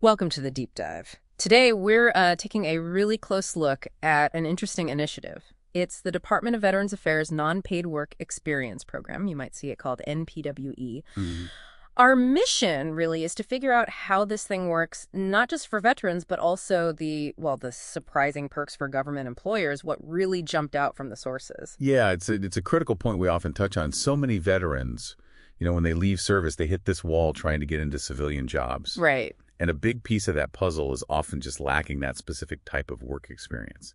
Welcome to the deep dive. Today, we're taking a really close look at an interesting initiative. It's the Department of Veterans Affairs Non-Paid Work Experience Program. You might see it called NPWE. Mhm. Our mission really is to figure out how this thing works, not just for veterans, but also the surprising perks for government employers, what really jumped out from the sources. Yeah, it's a critical point we often touch on. So many veterans, when they leave service, they hit this wall trying to get into civilian jobs. Right. And a big piece of that puzzle is often just lacking that specific type of work experience.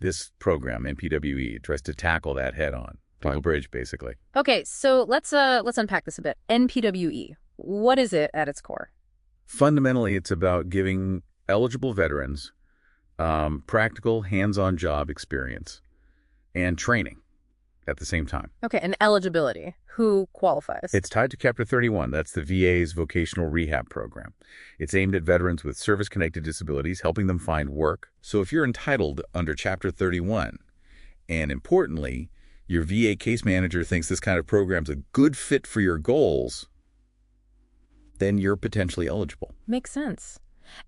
This program, NPWE, tries to tackle that head on. Tackle bridge, basically. Okay, so let's unpack this a bit. NPWE, what is it at its core? Fundamentally, it's about giving eligible veterans practical, hands-on job experience and training at the same time. Okay, and eligibility. Who qualifies? It's tied to Chapter 31. That's the VA's vocational rehab program. It's aimed at veterans with service-connected disabilities, helping them find work. So if you're entitled under Chapter 31, and importantly, your VA case manager thinks this kind of program's a good fit for your goals, then you're potentially eligible. Makes sense.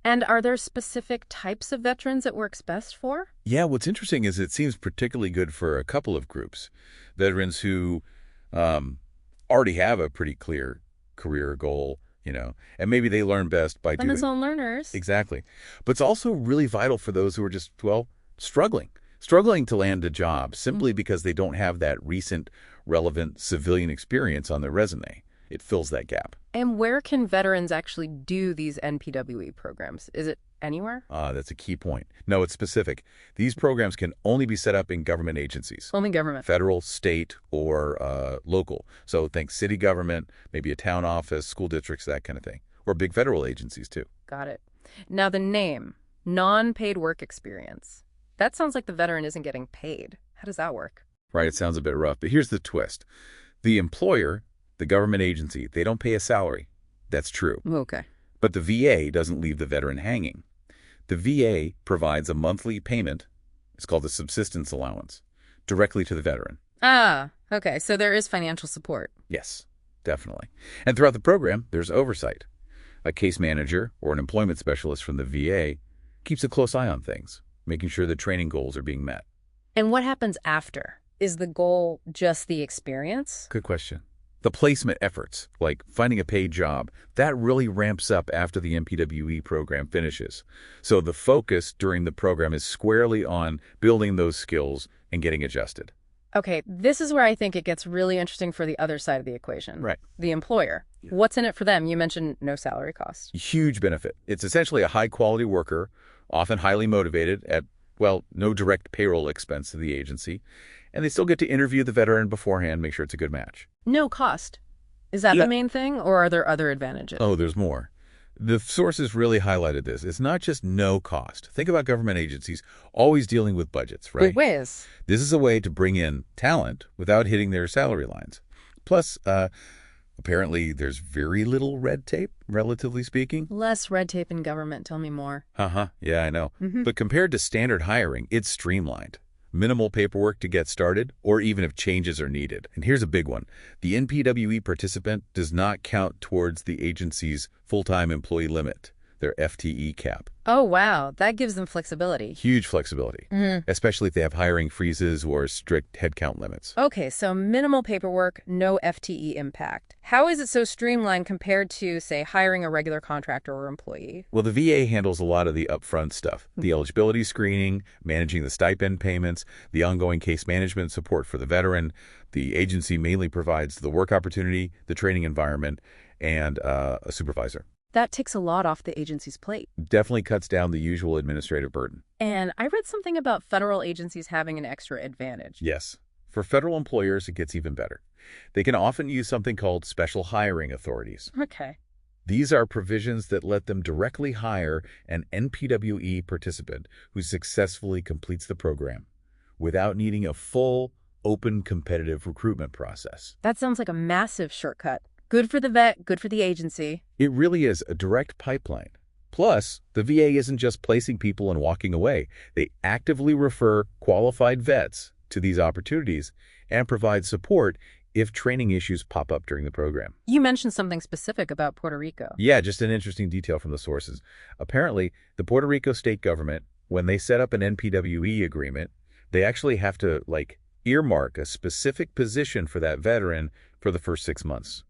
And are there specific types of veterans it works best for? Yeah, what's interesting is it seems particularly good for a couple of groups. Veterans who already have a pretty clear career goal, and maybe they learn best by doing... Amazon learners. Exactly. But it's also really vital for those who are just, struggling to land a job simply because they don't have that recent, relevant civilian experience on their resume. It fills that gap. And where can veterans actually do these NPWE programs? Is it anywhere? That's a key point. No, it's specific. These programs can only be set up in government agencies. Only government. Federal, state, or local. So think city government, maybe a town office, school districts, that kind of thing. Or big federal agencies, too. Got it. Now, the name, non-paid work experience. That sounds like the veteran isn't getting paid. How does that work? Right, it sounds a bit rough, but here's the twist. The employer, the government agency, they don't pay a salary. That's true. Okay. But the VA doesn't leave the veteran hanging. The VA provides a monthly payment, it's called a subsistence allowance, directly to the veteran. Ah, okay. So there is financial support. Yes, definitely. And throughout the program, there's oversight. A case manager or an employment specialist from the VA keeps a close eye on things, making sure the training goals are being met. And what happens after? Is the goal just the experience? Good question. The placement efforts, like finding a paid job, that really ramps up after the NPWE program finishes. So the focus during the program is squarely on building those skills and getting adjusted. Okay, this is where I think it gets really interesting for the other side of the equation. Right. The employer. Yeah. What's in it for them? You mentioned no salary cost. Huge benefit. It's essentially a high-quality worker, often highly motivated at, no direct payroll expense to the agency. And they still get to interview the veteran beforehand, make sure it's a good match. No cost. Is that the main thing, or are there other advantages? Oh, there's more. The sources really highlighted this. It's not just no cost. Think about government agencies always dealing with budgets, right? Big ways. This is a way to bring in talent without hitting their salary lines. Plus, apparently there's very little red tape, relatively speaking. Less red tape in government. Tell me more. Yeah, I know. Mm-hmm. But compared to standard hiring, it's streamlined. Minimal paperwork to get started, or even if changes are needed. And here's a big one. The NPWE participant does not count towards the agency's full-time employee limit, their FTE cap. Oh, wow. That gives them flexibility. Huge flexibility, especially if they have hiring freezes or strict headcount limits. Okay, so minimal paperwork, no FTE impact. How is it so streamlined compared to, say, hiring a regular contractor or employee? Well, the VA handles a lot of the upfront stuff, the eligibility screening, managing the stipend payments, the ongoing case management support for the veteran. The agency mainly provides the work opportunity, the training environment, and a supervisor. That takes a lot off the agency's plate. Definitely cuts down the usual administrative burden. And I read something about federal agencies having an extra advantage. Yes. For federal employers, it gets even better. They can often use something called special hiring authorities. Okay. These are provisions that let them directly hire an NPWE participant who successfully completes the program without needing a full, open, competitive recruitment process. That sounds like a massive shortcut. Good for the vet, good for the agency. It really is a direct pipeline. Plus, the VA isn't just placing people and walking away. They actively refer qualified vets to these opportunities and provide support if training issues pop up during the program. You mentioned something specific about Puerto Rico. Yeah, just an interesting detail from the sources. Apparently, the Puerto Rico state government, when they set up an NPWE agreement, they actually have to, earmark a specific position for that veteran for the first 6 months.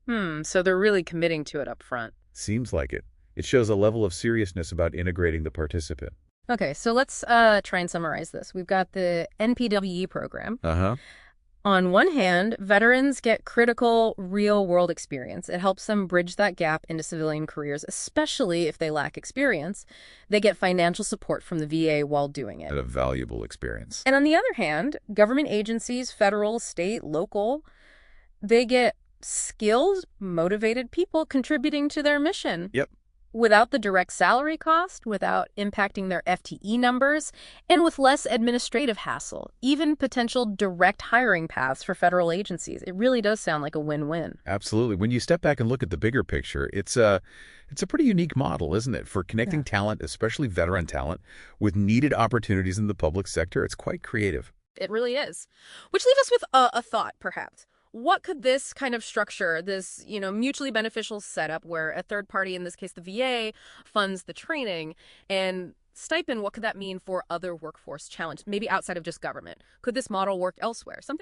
So they're really committing to it up front. Seems like it. It shows a level of seriousness about integrating the participant. Okay, so let's try and summarize this. We've got the NPWE program. Uh-huh. On one hand, veterans get critical, real-world experience. It helps them bridge that gap into civilian careers, especially if they lack experience. They get financial support from the VA while doing it. A valuable experience. And on the other hand, government agencies, federal, state, local, they get skilled, motivated people contributing to their mission. Yep. Without the direct salary cost, without impacting their FTE numbers, and with less administrative hassle, even potential direct hiring paths for federal agencies. It really does sound like a win-win. Absolutely. When you step back and look at the bigger picture, it's a pretty unique model, isn't it? For connecting talent, especially veteran talent, with needed opportunities in the public sector. It's quite creative. It really is. Which leaves us with a thought, perhaps. What could this kind of structure, this, mutually beneficial setup where a third party, in this case the VA, funds the training and stipend, what could that mean for other workforce challenges, maybe outside of just government? Could this model work elsewhere? Something